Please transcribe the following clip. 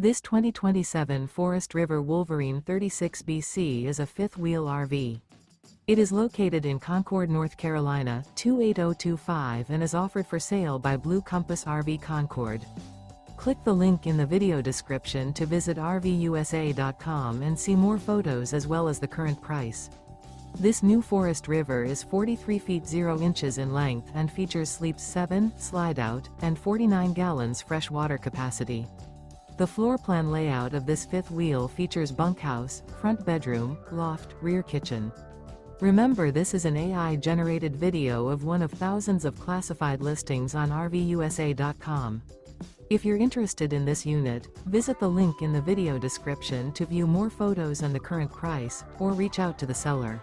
This 2027 Forest River Wolverine 36BC is a fifth-wheel RV. It is located in Concord, North Carolina, 28025 and is offered for sale by Blue Compass RV Concord. Click the link in the video description to visit RVUSA.com and see more photos as well as the current price. This new Forest River is 43 feet 0 inches in length and features sleeps 7, slide-out, and 49 gallons fresh water capacity. The floor plan layout of this fifth wheel features bunkhouse, front bedroom, loft, rear kitchen. Remember, this is an AI-generated video of one of thousands of classified listings on RVUSA.com. If you're interested in this unit, visit the link in the video description to view more photos and the current price, or reach out to the seller.